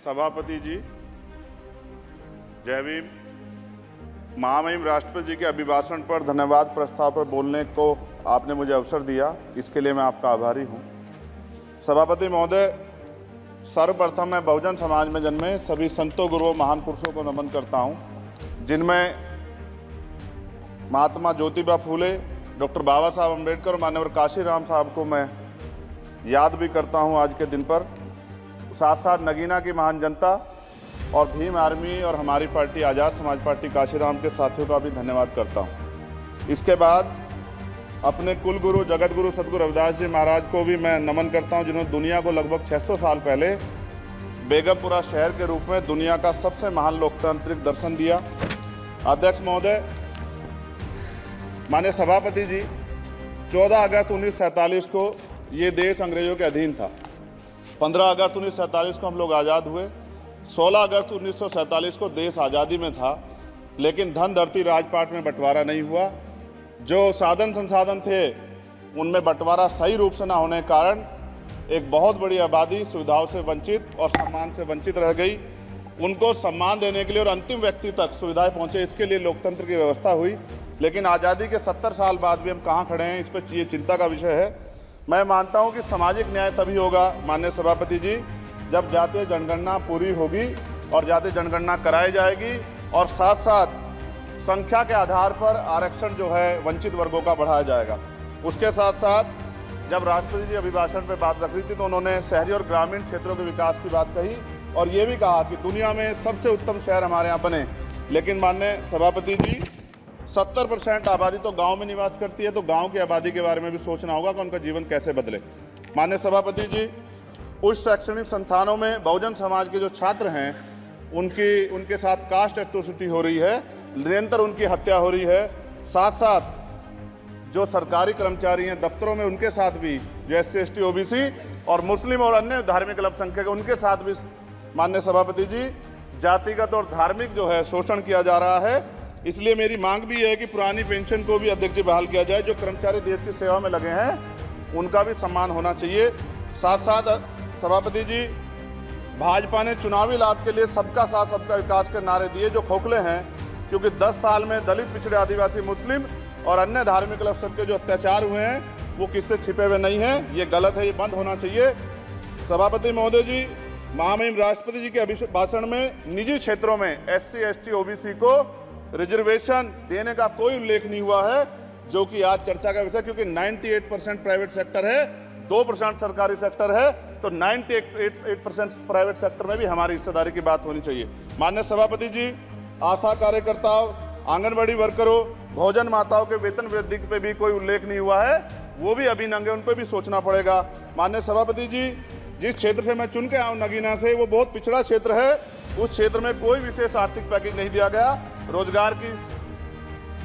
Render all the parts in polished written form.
सभापति जी, जय भीम। महामहिम राष्ट्रपति जी के अभिभाषण पर धन्यवाद प्रस्ताव पर बोलने को आपने मुझे अवसर दिया, इसके लिए मैं आपका आभारी हूं। सभापति महोदय, सर्वप्रथम मैं बहुजन समाज में जन्मे सभी संतों, गुरुओं, महान पुरुषों को नमन करता हूं, जिनमें महात्मा ज्योतिबा फूले, डॉक्टर बाबा साहब अम्बेडकर और मान्यवर काशीराम साहब को मैं याद भी करता हूं आज के दिन पर। साथ साथ नगीना की महान जनता और भीम आर्मी और हमारी पार्टी आज़ाद समाज पार्टी काशीराम के साथियों का भी धन्यवाद करता हूं। इसके बाद अपने कुल गुरु जगत गुरु सतगुरु रविदास जी महाराज को भी मैं नमन करता हूं, जिन्होंने दुनिया को लगभग 600 साल पहले बेगमपुरा शहर के रूप में दुनिया का सबसे महान लोकतांत्रिक दर्शन दिया। अध्यक्ष महोदय, माननीय सभापति जी, 14 अगस्त 1947 को ये देश अंग्रेजों के अधीन था। 15 अगस्त 1947 को हम लोग आज़ाद हुए। 16 अगस्त 1947 को देश आज़ादी में था, लेकिन धन धरती राजपाट में बंटवारा नहीं हुआ। जो साधन संसाधन थे उनमें बंटवारा सही रूप से न होने के कारण एक बहुत बड़ी आबादी सुविधाओं से वंचित और सम्मान से वंचित रह गई। उनको सम्मान देने के लिए और अंतिम व्यक्ति तक सुविधाएं पहुंचे, इसके लिए लोकतंत्र की व्यवस्था हुई। लेकिन आज़ादी के 70 साल बाद भी हम कहाँ खड़े हैं, इस पर ये चिंता का विषय है। मैं मानता हूं कि सामाजिक न्याय तभी होगा माननीय सभापति जी, जब जातीय जनगणना पूरी होगी और जातीय जनगणना कराई जाएगी और साथ साथ संख्या के आधार पर आरक्षण जो है वंचित वर्गों का बढ़ाया जाएगा। उसके साथ साथ जब राष्ट्रपति जी अभिभाषण पर बात रख रही थी तो उन्होंने शहरी और ग्रामीण क्षेत्रों के विकास की बात कही और ये भी कहा कि दुनिया में सबसे उत्तम शहर हमारे यहाँ बने। लेकिन माननीय सभापति जी, 70% आबादी तो गांव में निवास करती है, तो गांव की आबादी के बारे में भी सोचना होगा कि उनका जीवन कैसे बदले। माननीय सभापति जी, उच्च शैक्षणिक संस्थानों में बहुजन समाज के जो छात्र हैं उनके साथ कास्ट एट्रोसिटी हो रही है, निरंतर उनकी हत्या हो रही है। साथ साथ जो सरकारी कर्मचारी हैं दफ्तरों में, उनके साथ भी जो SC ST OBC और मुस्लिम और अन्य धार्मिक अल्पसंख्यक उनके साथ भी माननीय सभापति जी जातिगत और धार्मिक जो है शोषण किया जा रहा है। इसलिए मेरी मांग भी है कि पुरानी पेंशन को भी अध्यक्ष जी बहाल किया जाए। जो कर्मचारी देश की सेवा में लगे हैं उनका भी सम्मान होना चाहिए। साथ साथ सभापति जी, भाजपा ने चुनावी लाभ के लिए सबका साथ सबका विकास के नारे दिए जो खोखले हैं, क्योंकि 10 साल में दलित, पिछड़े, आदिवासी, मुस्लिम और अन्य धार्मिक अल्पसंख्यक के जो अत्याचार हुए हैं वो किससे छिपे हुए नहीं हैं। ये गलत है, ये बंद होना चाहिए। सभापति महोदय जी, महामहिम राष्ट्रपति जी के अभिभाषण में निजी क्षेत्रों में SC ST OBC को रिजर्वेशन देने का कोई उल्लेख नहीं हुआ है, जो कि आज चर्चा का विषय, क्योंकि 98% प्राइवेट सेक्टर है, 2% सरकारी सेक्टर है, तो 98% प्राइवेट सेक्टर में भी हमारी हिस्सेदारी की बात होनी चाहिए। माननीय सभापति जी, आशा कार्यकर्ताओं, आंगनबाड़ी वर्करों, भोजन माताओं के वेतन वृद्धि पे भी कोई उल्लेख नहीं हुआ है, वो भी अभी नंगे, उन पर भी सोचना पड़ेगा। माननीय सभापति जी, जिस क्षेत्र से मैं चुन के आऊँ नगीना से, वो बहुत पिछड़ा क्षेत्र है। उस क्षेत्र में कोई विशेष आर्थिक पैकेज नहीं दिया गया, रोजगार की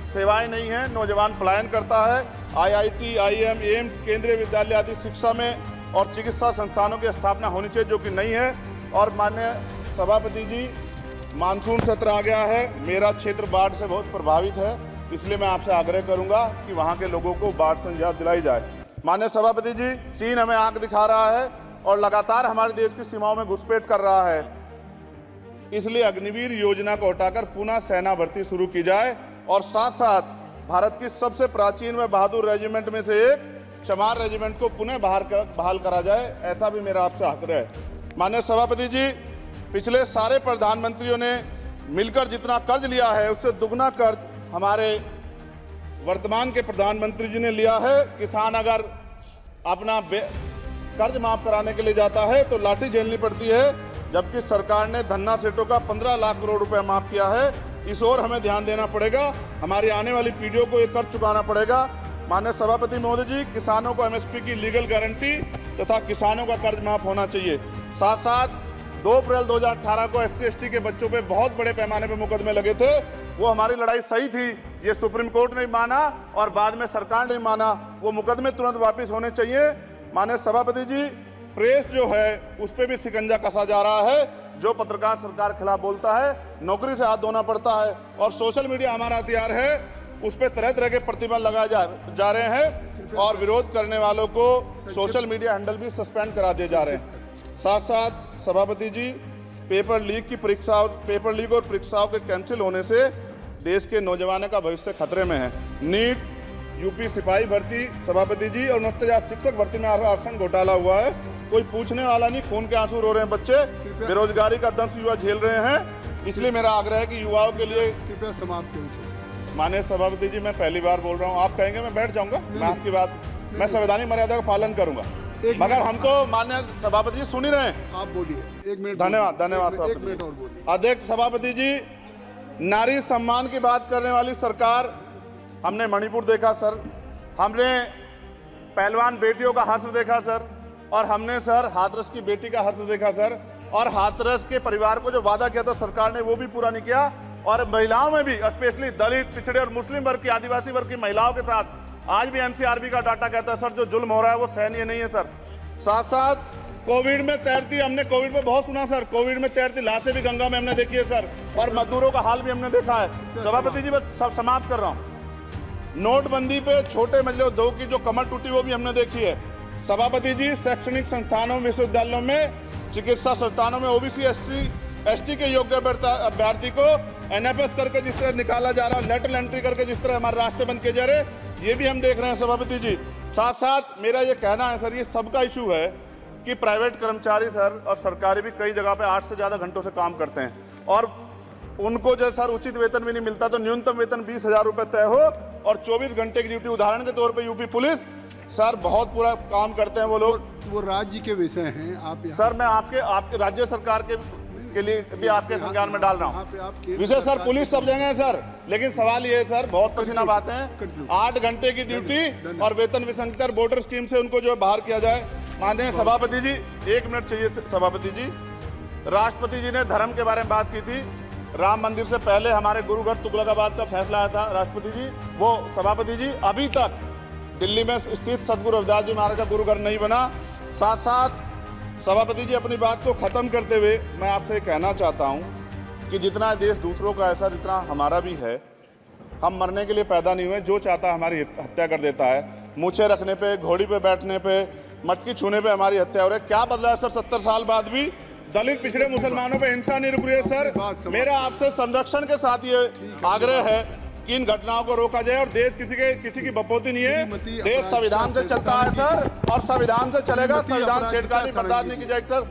सेवाएं नहीं है, नौजवान पलायन करता है। IIT, IIM, एम्स, केंद्रीय विद्यालय आदि शिक्षा में और चिकित्सा संस्थानों की स्थापना होनी चाहिए, जो कि नहीं है। और माननीय सभापति जी, मानसून सत्र आ गया है, मेरा क्षेत्र बाढ़ से बहुत प्रभावित है, इसलिए मैं आपसे आग्रह करूंगा कि वहां के लोगों को बाढ़ से निजात दिलाई जाए। माननीय सभापति जी, चीन हमें आंख दिखा रहा है और लगातार हमारे देश की सीमाओं में घुसपैठ कर रहा है, इसलिए अग्निवीर योजना को हटाकर पुनः सेना भर्ती शुरू की जाए और साथ साथ भारत की सबसे प्राचीन व बहादुर रेजिमेंट में से एक चमार रेजिमेंट को पुनः बहाल करा जाए, ऐसा भी मेरा आपसे आग्रह है। माननीय सभापति जी, पिछले सारे प्रधानमंत्रियों ने मिलकर जितना कर्ज लिया है उससे दुगना कर्ज हमारे वर्तमान के प्रधानमंत्री जी ने लिया है। किसान अगर अपना कर्ज माफ कराने के लिए जाता है तो लाठी झेलनी पड़ती है, जबकि सरकार ने धन्ना सेठों का 15 लाख करोड़ रुपए माफ किया है। इस ओर हमें ध्यान देना पड़ेगा, हमारी आने वाली पीढ़ियों को ये कर्ज चुकाना पड़ेगा। माननीय सभापति महोदय जी, किसानों को MSP की लीगल गारंटी तथा किसानों का कर्ज माफ होना चाहिए। साथ साथ 2 अप्रैल 2018 को SC ST के बच्चों पे बहुत बड़े पैमाने पे मुकदमे लगे थे, वो हमारी लड़ाई सही थी, ये सुप्रीम कोर्ट ने माना और बाद में सरकार ने माना, वो मुकदमे तुरंत वापस होने चाहिए। माननीय सभापति जी, प्रेस जो है उस पर भी शिकंजा कसा जा रहा है। जो पत्रकार सरकार के खिलाफ बोलता है नौकरी से हाथ धोना पड़ता है, और सोशल मीडिया हमारा हथियार है, उस पर तरह तरह के प्रतिबंध लगाए जा रहे हैं और विरोध करने वालों को सोशल मीडिया हैंडल भी सस्पेंड करा दिए जा रहे हैं। साथ साथ सभापति जी, पेपर लीक और परीक्षाओं के कैंसिल होने से देश के नौजवानों का भविष्य खतरे में है। नीट, यूपी सिपाही भर्ती सभापति जी और 69,000 शिक्षक भर्ती में आरक्षण घोटाला हुआ है, कोई पूछने वाला नहीं, खून के आंसू रो रहे हैं बच्चे, बेरोजगारी का दंश युवा झेल रहे हैं। इसलिए मेरा आग्रह है कि युवाओं के लिए कृपया समाप्त करें। माननीय सभापति जी, मैं पहली बार बोल रहा हूँ, आप कहेंगे मैं बैठ जाऊंगा, मैं आपकी बात, मैं संवैधानिक मर्यादा का पालन करूंगा, मगर हम तो माननीय सभापति जी सुन ही रहे हैं। आप बोलिए, 1 मिनट। धन्यवाद। एक मिनट और बोलिए। अध्यक्ष सभापति जी, नारी सम्मान की बात करने वाली सरकार, हमने मणिपुर देखा सर, हमने पहलवान बेटियों का हर्ष देखा सर, और हमने सर हाथरस की बेटी का हर्ष देखा सर, और हाथरस के परिवार को जो वादा किया था सरकार ने वो भी पूरा नहीं किया। और महिलाओं में भी, स्पेशली दलित, पिछड़े और मुस्लिम वर्ग की, आदिवासी वर्ग की महिलाओं के साथ आज भी एनसीआरबी का डाटा कहता है सर जो जुल्म हो रहा है वो सहनीय नहीं है सर। साथ साथ कोविड में तैरती, हमने कोविड में बहुत सुना सर, कोविड में तैरती लाशें भी गंगा में हमने देखी है सर, और मजदूरों का हाल भी हमने देखा है। सभापति जी, मैं सब समाप्त कर रहा हूँ। नोटबंदी पे छोटे मजले उद्योग की जो कमर टूटी वो भी हमने देखी है। सभापति जी, शैक्षणिक संस्थानों, विश्वविद्यालयों में, चिकित्सा संस्थानों में ओबीसी एसटी के योग्य अभ्यर्थी को एनएफएस करके जिस तरह निकाला जा रहा है, लेटरल एंट्री करके जिस तरह हमारे रास्ते बंद किए जा रहे, ये भी हम देख रहे हैं सभापति जी। साथ साथ मेरा ये कहना है सर, ये सबका इशू है कि प्राइवेट कर्मचारी सर और सरकारी भी कई जगह पे 8 से ज़्यादा घंटों से काम करते हैं, और उनको जो सर उचित वेतन भी नहीं मिलता, तो न्यूनतम वेतन 20,000 रुपये तय हो और 24 घंटे की ड्यूटी। उदाहरण के तौर पे यूपी पुलिस सर बहुत पूरा काम करते हैं वो लोग। वो राज्य के विषय हैं, आप सर मैं आपके राज्य सरकार के लिए भी आपके संज्ञान में डाल रहा हूँ विषय सर। पुलिस सब जगह है सर, लेकिन सवाल ये है सर, बहुत पसीना बातें हैं, 8 घंटे की ड्यूटी और वेतन विसंगति, वोटर स्कीम से उनको जो है बाहर किया जाए। माननीय सभापति जी, 1 मिनट चाहिए सभापति जी। राष्ट्रपति जी ने धर्म के बारे में बात की थी, राम मंदिर से पहले हमारे गुरुघर तुगलकाबाद का फैसला आया था राष्ट्रपति जी, वो सभापति जी अभी तक दिल्ली में स्थित सदगुरु रविदास जी महाराज का गुरुघर नहीं बना। साथ साथ सभापति जी, अपनी बात को खत्म करते हुए मैं आपसे कहना चाहता हूं कि जितना देश दूसरों का है सर, जितना हमारा भी है। हम मरने के लिए पैदा नहीं हुए, जो चाहता है हमारी हत्या कर देता है। मूछें रखने पे, घोड़ी पे बैठने पे, मटकी छूने पे हमारी हत्या हो रही है। क्या बदला है सर 70 साल बाद भी? दलित, पिछड़े, मुसलमानों पे हिंसा नहीं रुक रही है सर। मेरा आपसे संरक्षण के साथ ये आग्रह है कि इन घटनाओं को रोका जाए, और देश किसी की बपोती नहीं है, देश संविधान से चलता है सर, और संविधान से चलेगा। संविधान छेड़खानी बर्दाश्त नहीं की जाएगी सर।